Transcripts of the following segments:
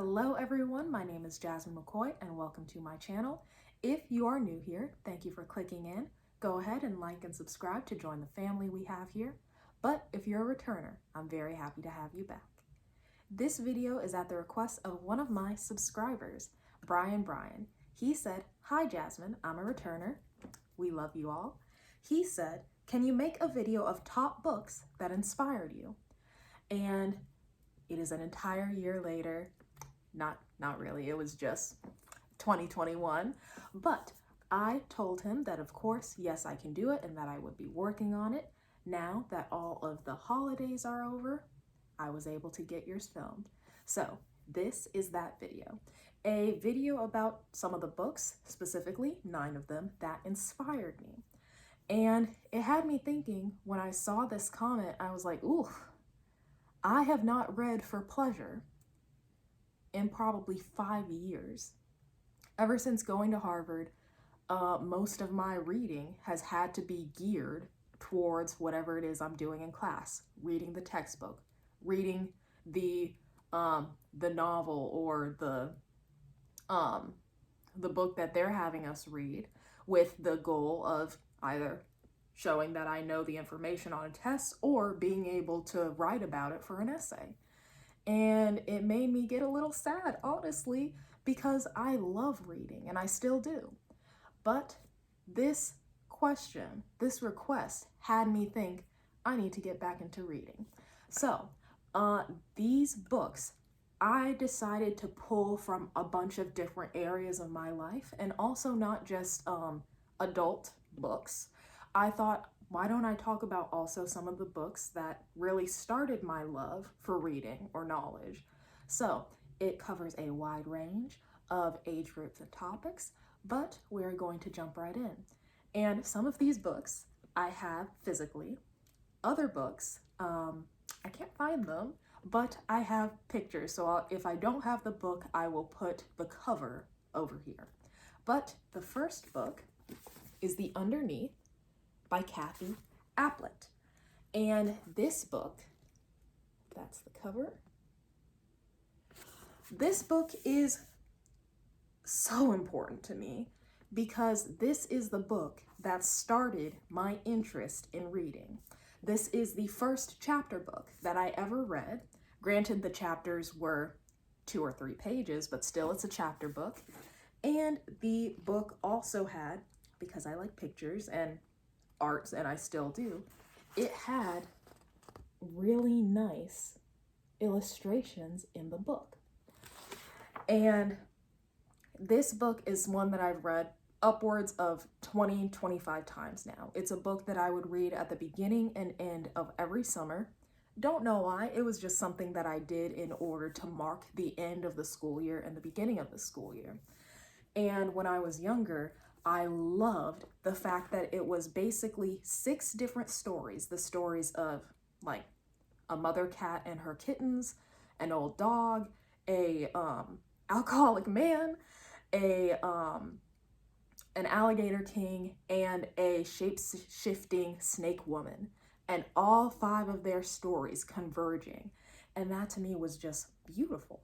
Hello everyone, my name is Jasmine McCoy and welcome to my channel. If you are new here, thank you for clicking in. Go ahead and like and subscribe to join the family we have here. But if you're a returner, I'm very happy to have you back. This video is at the request of one of my subscribers, Brian. He said, "Hi Jasmine, I'm a returner. We love you all." He said, "Can you make a video of top books that inspired you?" And it is an entire year later. Not really, it was just 2021. But I told him that of course, yes, I can do it and that I would be working on it. Now that all of the holidays are over, I was able to get yours filmed. So this is that video. A video about some of the books, specifically 9 of them, that inspired me. And it had me thinking, when I saw this comment, I was like, ooh, I have not read for pleasure in probably 5 years. Ever since going to Harvard, most of my reading has had to be geared towards whatever it is I'm doing in class. Reading the textbook, reading the novel or the book that they're having us read, with the goal of either showing that I know the information on a test or being able to write about it for an essay. And it made me get a little sad, honestly, because I love reading and I still do. But this request had me think I need to get back into reading. So these books, I decided to pull from a bunch of different areas of my life, and also not just adult books. I thought, why don't I talk about also some of the books that really started my love for reading or knowledge? So it covers a wide range of age groups and topics, but we're going to jump right in. And some of these books I have physically. Other books, I can't find them, but I have pictures. So if I don't have the book, I will put the cover over here. But the first book is The Underneath by Applet. And this book, that's the cover. This book is so important to me because this is the book that started my interest in reading. This is the first chapter book that I ever read. Granted, the chapters were 2 or 3 pages, but still it's a chapter book. And the book also had, because I like pictures and arts, and I still do, it had really nice illustrations in the book. And this book is one that I've read upwards of 20-25 times now. It's a book that I would read at the beginning and end of every summer. Don't know why, it was just something that I did in order to mark the end of the school year and the beginning of the school year. And when I was younger, I loved the fact that it was basically 6 different stories. The stories of like a mother cat and her kittens, an old dog, a alcoholic man, an alligator king, and a shape-shifting snake woman, and all 5 of their stories converging. And that to me was just beautiful.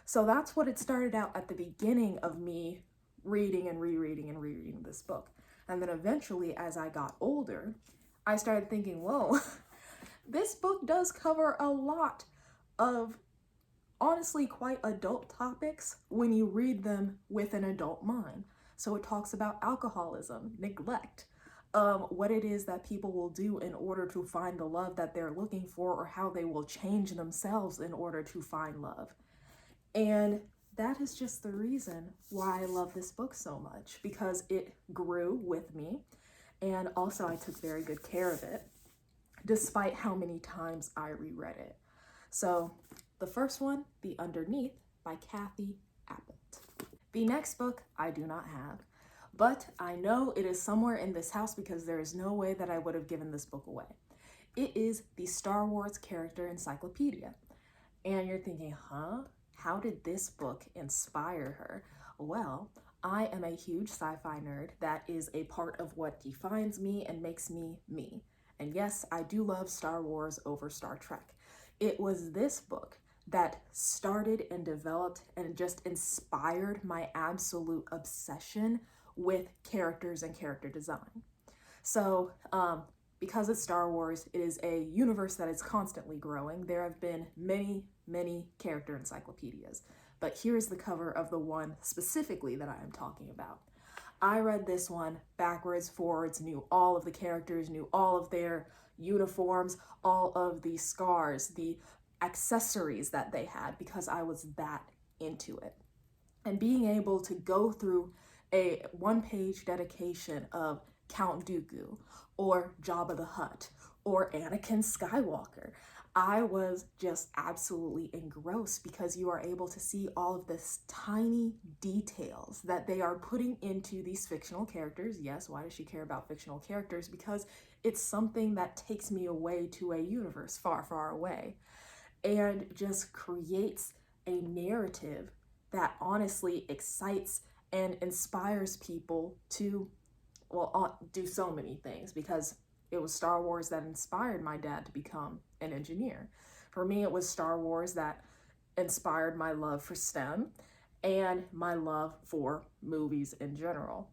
So that's what it started out at the beginning of me reading and rereading this book. And then eventually, as I got older, I started thinking, whoa, this book does cover a lot of honestly quite adult topics when you read them with an adult mind. So it talks about alcoholism, neglect, what it is that people will do in order to find the love that they're looking for, or how they will change themselves in order to find love. And that is just the reason why I love this book so much, because it grew with me, and also I took very good care of it, despite how many times I reread it. So the first one, The Underneath by Applet. The next book I do not have, but I know it is somewhere in this house because there is no way that I would have given this book away. It is the Star Wars character encyclopedia. And you're thinking, huh? How did this book inspire her? Well, I am a huge sci-fi nerd. That is a part of what defines me and makes me me. And yes, I do love Star Wars over Star Trek. It was this book that started and developed and just inspired my absolute obsession with characters and character design. So, because it's Star Wars, it is a universe that is constantly growing. There have been many, many character encyclopedias, but here's the cover of the one specifically that I am talking about. I read this one backwards, forwards, knew all of the characters, knew all of their uniforms, all of the scars, the accessories that they had, because I was that into it. And being able to go through a one-page dedication of Count Dooku or Jabba the Hutt or Anakin Skywalker, I was just absolutely engrossed, because you are able to see all of this tiny details that they are putting into these fictional characters. Yes, why does she care about fictional characters? Because it's something that takes me away to a universe far, far away, and just creates a narrative that honestly excites and inspires people to, well, do so many things, because it was Star Wars that inspired my dad to become an engineer. For me, it was Star Wars that inspired my love for STEM and my love for movies in general.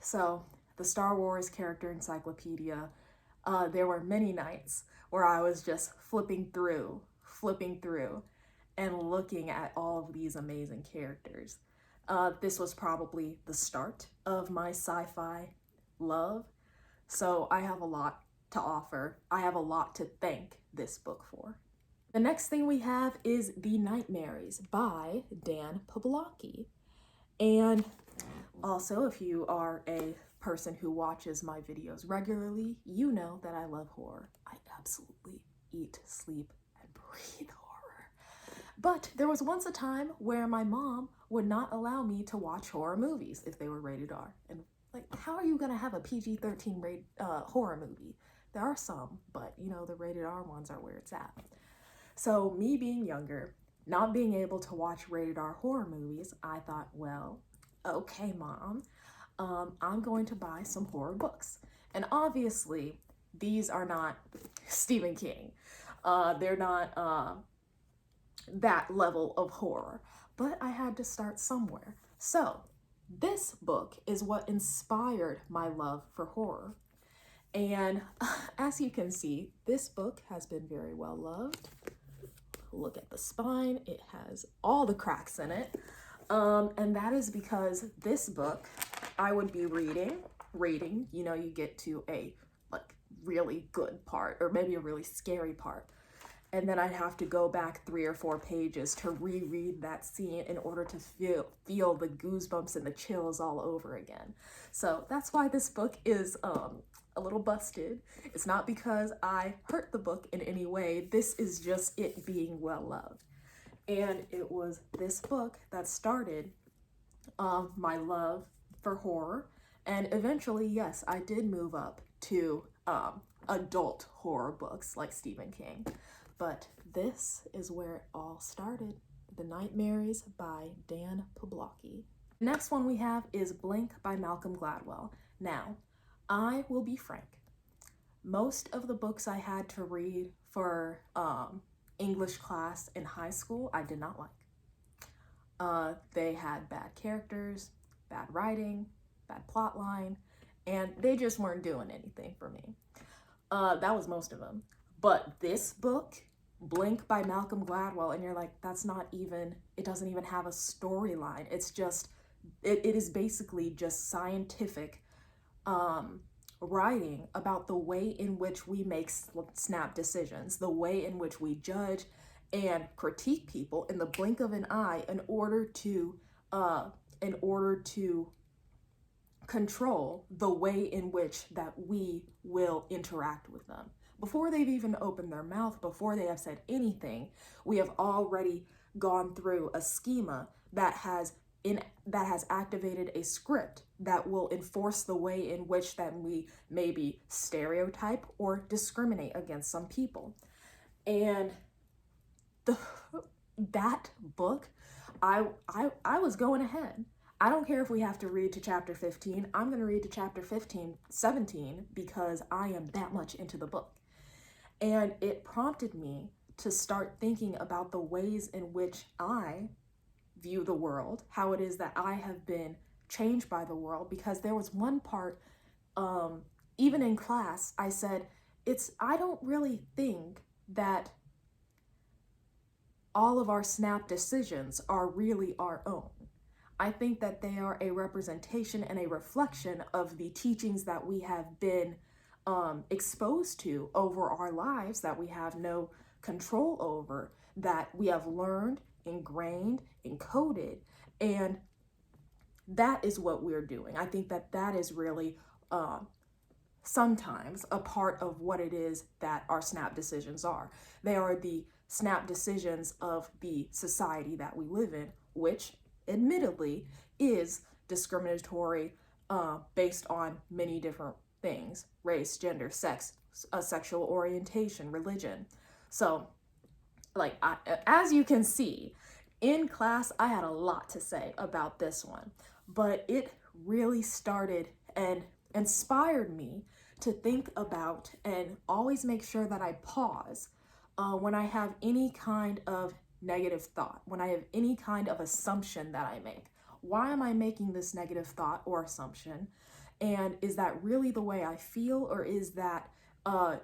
So the Star Wars Character Encyclopedia, there were many nights where I was just flipping through and looking at all of these amazing characters. This was probably the start of my sci-fi love. So I have a lot to offer. I have a lot to thank this book for. The next thing we have is The Nightmares by Dan Pablocki. And also, if you are a person who watches my videos regularly, you know that I love horror. I absolutely eat, sleep, and breathe horror. But there was once a time where my mom would not allow me to watch horror movies if they were rated R. And like, how are you gonna have a PG-13 horror movie? There are some, but you know, the rated R ones are where it's at. So me being younger, not being able to watch rated R horror movies, I thought, well, okay, Mom, I'm going to buy some horror books. And obviously, these are not Stephen King. They're not that level of horror, but I had to start somewhere. So this book is what inspired my love for horror. And as you can see, this book has been very well loved. Look at the spine, it has all the cracks in it. And that is because this book, I would be reading, you know, you get to a like really good part or maybe a really scary part. And then I'd have to go back 3 or 4 pages to reread that scene in order to feel the goosebumps and the chills all over again. So that's why this book is a little busted. It's not because I hurt the book in any way. This is just it being well loved. And it was this book that started my love for horror. And eventually, yes, I did move up to adult horror books like Stephen King. But this is where it all started. The Nightmares by Dan Pablocki. The next one we have is Blink by Malcolm Gladwell. Now, I will be frank. Most of the books I had to read for English class in high school, I did not like. They had bad characters, bad writing, bad plot line, and they just weren't doing anything for me. That was most of them. But this book, Blink by Malcolm Gladwell, and you're like, that's not even, it doesn't even have a storyline. It's just, it is basically just scientific writing about the way in which we make snap decisions, the way in which we judge and critique people in the blink of an eye in order to control the way in which that we will interact with them. Before they've even opened their mouth, before they have said anything, we have already gone through a schema that has activated a script that will enforce the way in which that we maybe stereotype or discriminate against some people. And that book, I was going ahead. I don't care if we have to read to chapter 15. I'm going to read to chapter 17 because I am that much into the book. And it prompted me to start thinking about the ways in which I view the world, how it is that I have been changed by the world. Because there was one part, even in class, I said, I don't really think that all of our snap decisions are really our own. I think that they are a representation and a reflection of the teachings that we have been exposed to over our lives, that we have no control over, that we have learned, ingrained, encoded, and that is what we're doing. I think that that is really sometimes a part of what it is that our snap decisions are. They are the snap decisions of the society that we live in, which admittedly is discriminatory based on many different things: race, gender, sex, sexual orientation, religion. So, like, as you can see, in class, I had a lot to say about this one, but it really started and inspired me to think about and always make sure that I pause when I have any kind of negative thought, when I have any kind of assumption that I make. Why am I making this negative thought or assumption? And is that really the way I feel, or is that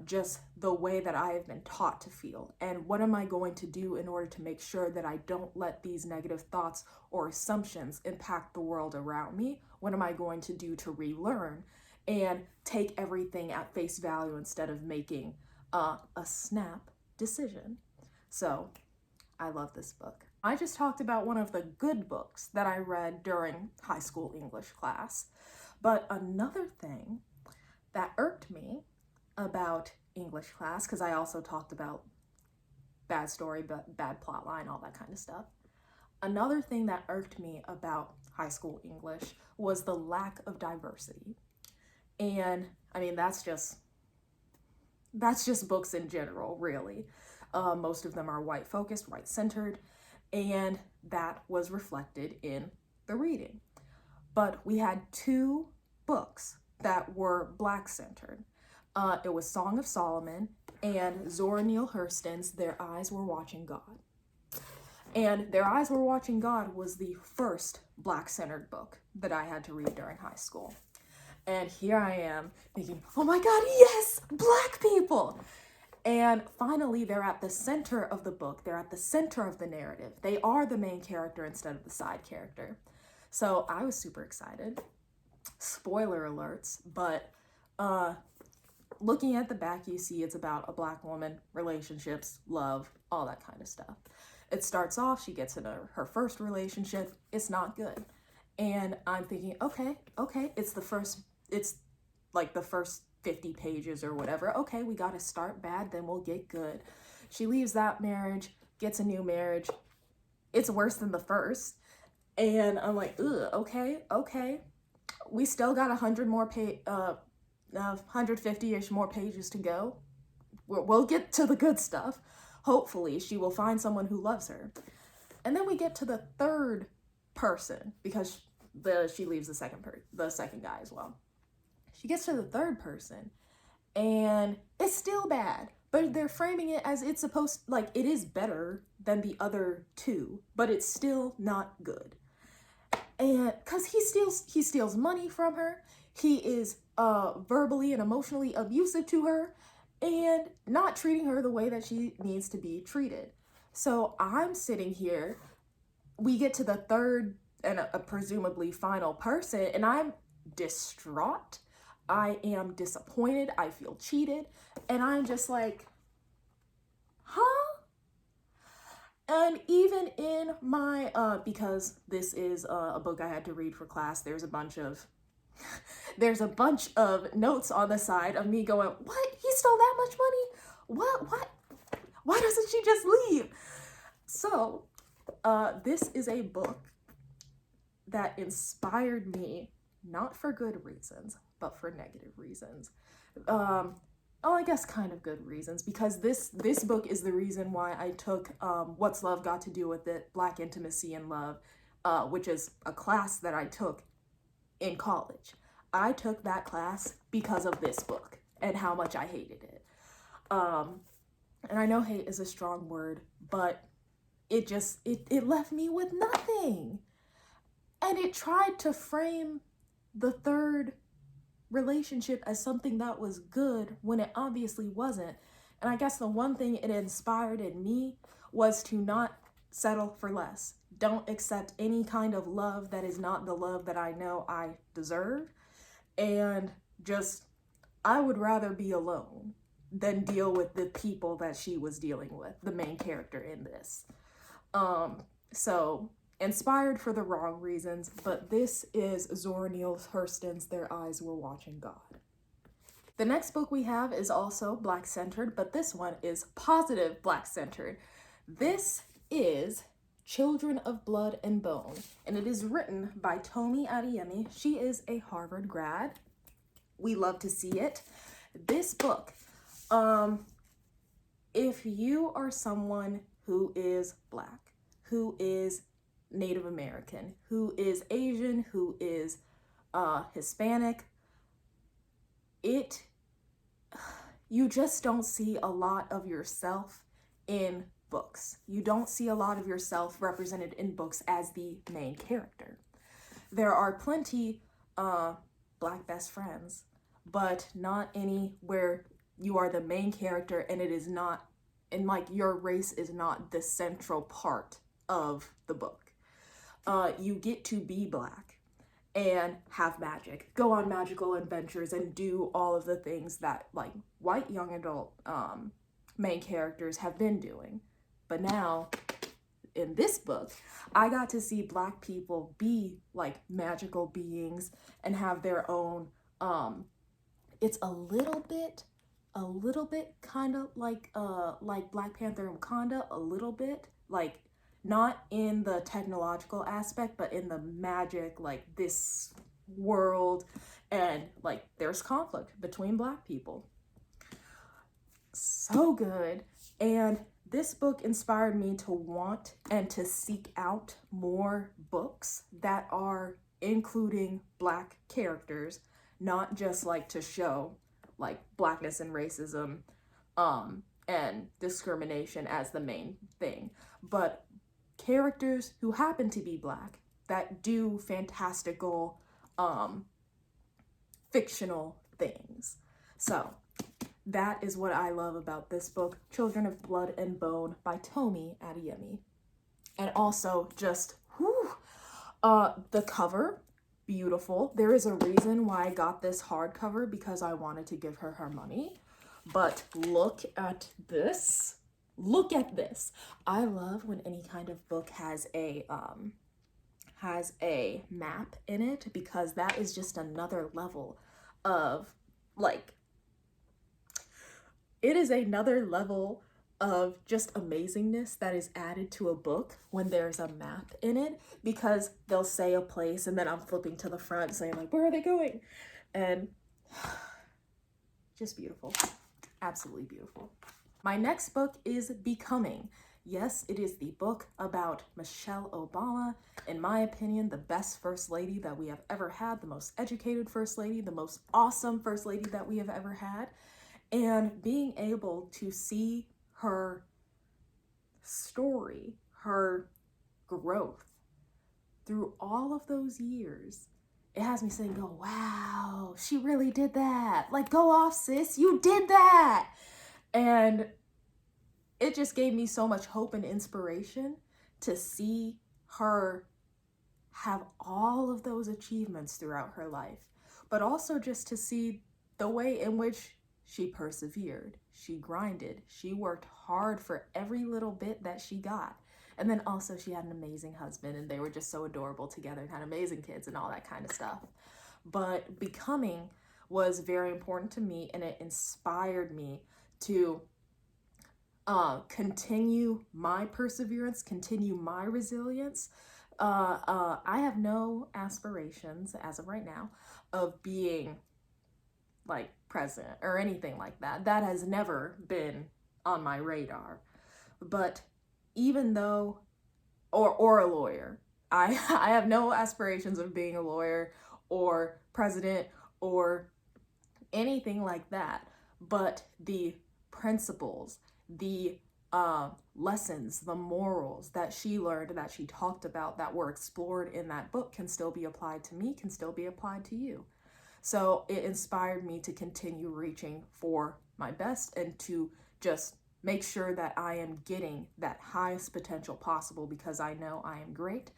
just the way that I have been taught to feel? And what am I going to do in order to make sure that I don't let these negative thoughts or assumptions impact the world around me? What am I going to do to relearn and take everything at face value instead of making a snap decision? So I love this book. I just talked about one of the good books that I read during high school English class. But another thing that irked me about English class, because I also talked about bad story, but bad plot line, all that kind of stuff. Another thing that irked me about high school English was the lack of diversity. And I mean, that's just books in general, really. Most of them are white focused, white centered, and that was reflected in the reading. But we had two books that were Black centered. It was Song of Solomon and Zora Neale Hurston's Their Eyes Were Watching God. And Their Eyes Were Watching God was the first Black centered book that I had to read during high school. And here I am thinking, oh my God, yes, Black people. And finally, they're at the center of the book. They're at the center of the narrative. They are the main character instead of the side character. So I was super excited. Spoiler alerts, but looking at the back, you see it's about a Black woman, relationships, love, all that kind of stuff. It starts off, she gets into her first relationship. It's not good. And I'm thinking, okay, it's like the first 50 pages or whatever. Okay, we got to start bad, then we'll get good. She leaves that marriage, gets a new marriage. It's worse than the first. And I'm like, ugh, okay. We still got 150-ish more pages to go. We'll get to the good stuff. Hopefully, she will find someone who loves her. And then we get to the third person, because she leaves the second guy as well. She gets to the third person, and it's still bad. But they're framing it as it's supposed, like, it is better than the other two, but it's still not good. And because he steals money from her, he is verbally and emotionally abusive to her, and not treating her the way that she needs to be treated. So I'm sitting here, we get to the third and a presumably final person, and I'm distraught. I am disappointed. I feel cheated. And I'm just like, huh? And even in my, because this is a book I had to read for class, there's a bunch of notes on the side of me going, what? He stole that much money? What? Why doesn't she just leave? So, this is a book that inspired me, not for good reasons, but for negative reasons. I guess kind of good reasons, because this book is the reason why I took What's Love Got to Do with It? Black Intimacy and Love, which is a class that I took in college. I took that class because of this book and how much I hated it. And I know hate is a strong word, but it left me with nothing. And it tried to frame the third relationship as something that was good when it obviously wasn't. And I guess the one thing it inspired in me was to not settle for less. Don't accept any kind of love that is not the love that I know I deserve. And just, I would rather be alone than deal with the people that she was dealing with, the main character in this. So inspired for the wrong reasons, but this is Zora Neale Hurston's Their Eyes Were Watching God. The next book we have is also Black-centered, but this one is positive Black-centered. This is Children of Blood and Bone, and it is written by Tomi Adeyemi. She is a Harvard grad. We love to see it. This book, if you are someone who is Black, who is Native American, who is Asian, who is Hispanic, you just don't see a lot of yourself in books. You don't see a lot of yourself represented in books as the main character. There are plenty Black best friends, but not any where you are the main character and it is not, and like your race is not the central part of the book. You get to be Black and have magic, go on magical adventures, and do all of the things that like white young adult main characters have been doing. But now, in this book, I got to see Black people be like magical beings and have their own, it's a little bit kind of like Black Panther and Wakanda, a little bit, like not in the technological aspect, but in the magic, like this world, and like there's conflict between Black people. So good. And this book inspired me to want and to seek out more books that are including Black characters, not just like to show like Blackness and racism and discrimination as the main thing, but characters who happen to be Black that do fantastical fictional things. So that is what I love about this book, Children of Blood and Bone by Tomi Adeyemi. And also just the cover, beautiful. There is a reason why I got this hardcover, because I wanted to give her her money. But look at this. Look at this. I love when any kind of book has a map in it, because that is just another level of like, it is another level of just amazingness that is added to a book when there's a map in it, because they'll say a place and then I'm flipping to the front saying like, where are they going? And just beautiful. Absolutely beautiful. My next book is Becoming. Yes, it is the book about Michelle Obama. In my opinion, the best first lady that we have ever had, the most educated first lady, the most awesome first lady that we have ever had. And being able to see her story, her growth through all of those years, it has me saying, "Oh, wow, she really did that. Like, go off, sis, you did that." And it just gave me so much hope and inspiration to see her have all of those achievements throughout her life, but also just to see the way in which she persevered, she grinded, she worked hard for every little bit that she got. And then also she had an amazing husband and they were just so adorable together and had amazing kids and all that kind of stuff. But Becoming was very important to me, and it inspired me to continue my perseverance, continue my resilience. I have no aspirations as of right now of being like president or anything like that. That has never been on my radar. But even though, or a lawyer, I have no aspirations of being a lawyer or president or anything like that. But the principles, the lessons, the morals that she learned, that she talked about, that were explored in that book can still be applied to me, can still be applied to you. So it inspired me to continue reaching for my best and to just make sure that I am getting that highest potential possible, because I know I am great.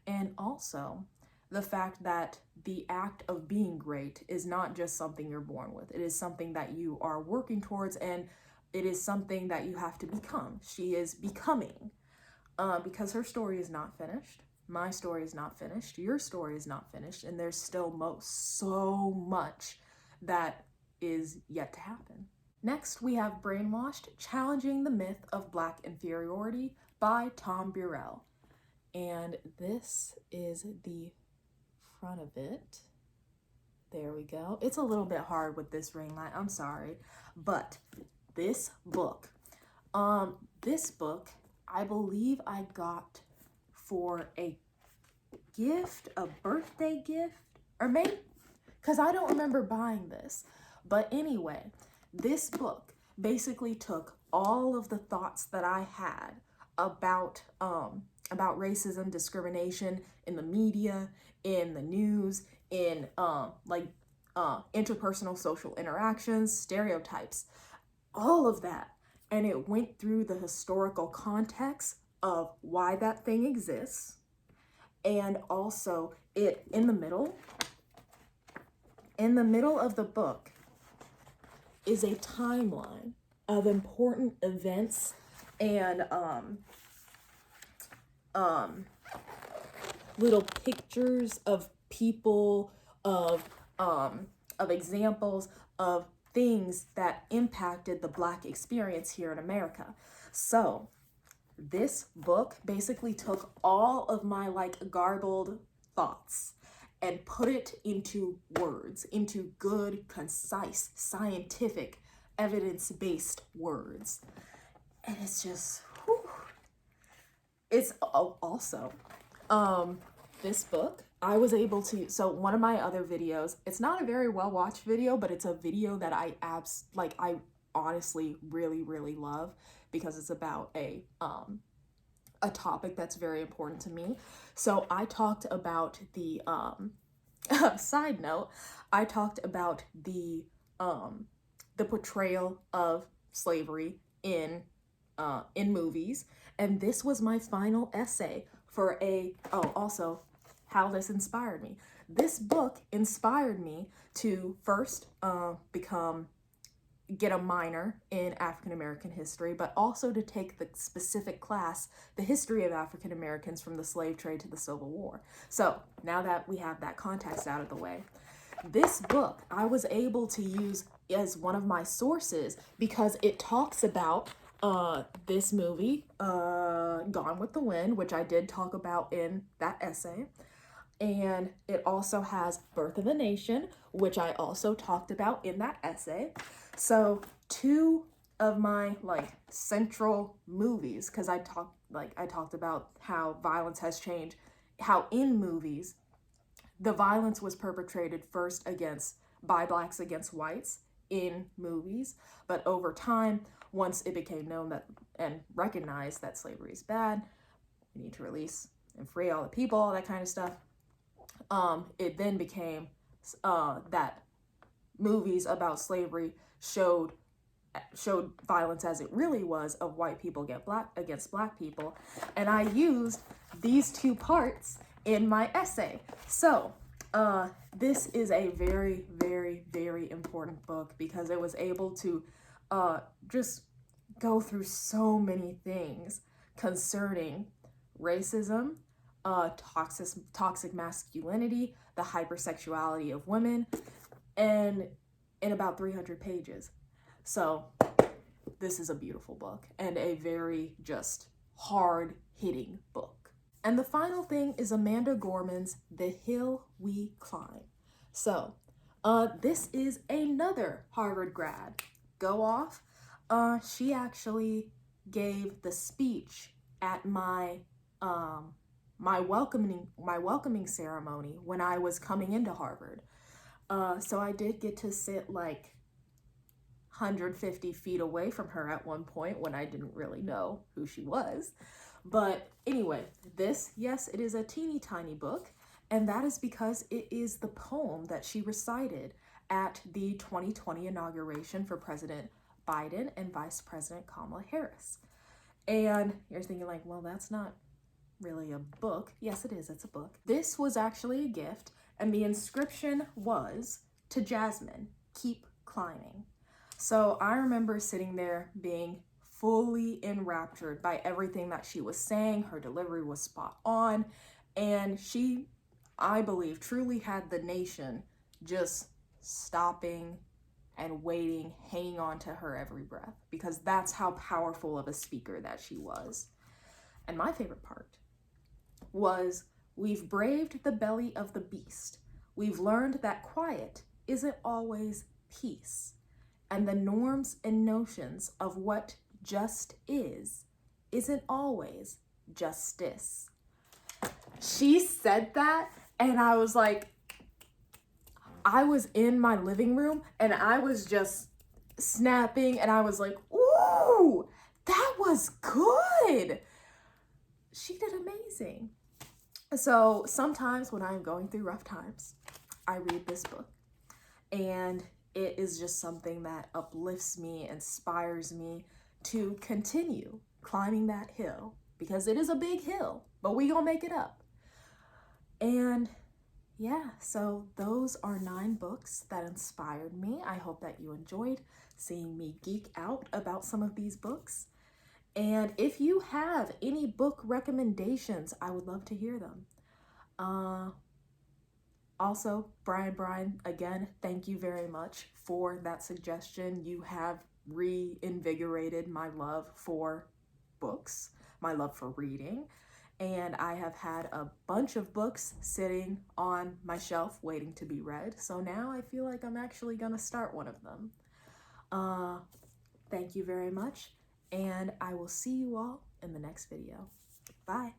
And also the fact that the act of being great is not just something you're born with. It is something that you are working towards, and it is something that you have to become. She is becoming, because her story is not finished. My story is not finished. Your story is not finished. And there's still so much that is yet to happen. Next, we have Brainwashed, Challenging the Myth of Black Inferiority by Tom Burrell. And this is the front of it. There we go. It's a little bit hard with this ring light, I'm sorry. But this book, I believe I got for a gift, a birthday gift, or maybe, because I don't remember buying this. But anyway, this book basically took all of the thoughts that I had about racism, discrimination in the media, in the news, in interpersonal social interactions, stereotypes, all of that. And it went through the historical context of why that thing exists. And also in the middle of the book is a timeline of important events and little pictures of people, of examples of things that impacted the Black experience here in America. So this book basically took all of my garbled thoughts and put it into words, into good, concise, scientific, evidence-based words. And it's just, whew. It's also, this book, I was able to, so one of my other videos, it's not a very well-watched video, but it's a video that I honestly really, really love, because it's about a topic that's very important to me. So I talked about the, side note, I talked about the portrayal of slavery in movies, and this was my final essay for also how this inspired me. This book inspired me to first get a minor in African American history, but also to take the specific class, the history of African Americans from the slave trade to the Civil War. So now that we have that context out of the way, this book I was able to use as one of my sources because it talks about this movie, Gone with the Wind, which I did talk about in that essay. And it also has Birth of a Nation, which I also talked about in that essay. So two of my central movies, because I talked about how violence has changed, how in movies the violence was perpetrated first by Blacks against whites in movies, but over time, once it became known that and recognized that slavery is bad, we need to release and free all the people, all that kind of stuff. It then became that movies about slavery showed violence as it really was, of white people against black people, and I used these two parts in my essay. So this is a very, very, very important book because it was able to just go through so many things concerning racism, toxic masculinity, the hypersexuality of women, and in about 300 pages. So this is a beautiful book and a very just hard-hitting book. And the final thing is Amanda Gorman's The Hill We Climb. So this is another Harvard grad. Go off. She actually gave the speech at my welcoming ceremony when I was coming into Harvard. So I did get to sit 150 feet away from her at one point when I didn't really know who she was. But anyway, this, yes, it is a teeny tiny book, and that is because it is the poem that she recited at the 2020 inauguration for President Biden and Vice President Kamala Harris. And you're thinking like, well, that's not really a book. Yes, it is. It's a book. This was actually a gift, and the inscription was, "To Jasmine, keep climbing." So I remember sitting there being fully enraptured by everything that she was saying. Her delivery was spot on, and she, I believe, truly had the nation just stopping and waiting, hanging on to her every breath, because that's how powerful of a speaker that she was. And my favorite part was, "We've braved the belly of the beast. We've learned that quiet isn't always peace, and the norms and notions of what just isn't always justice." She said that, and I was like, I was in my living room and I was just snapping, and I was like, ooh, that was good. She did amazing. So sometimes when I'm going through rough times, I read this book, and it is just something that uplifts me, inspires me to continue climbing that hill, because it is a big hill, but we gonna make it up. And yeah, so those are 9 books that inspired me. I hope that you enjoyed seeing me geek out about some of these books. And if you have any book recommendations, I would love to hear them. Also, Brian, again, thank you very much for that suggestion. You have reinvigorated my love for books, my love for reading. And I have had a bunch of books sitting on my shelf waiting to be read. So now I feel like I'm actually gonna start one of them. Thank you very much, and I will see you all in the next video. Bye.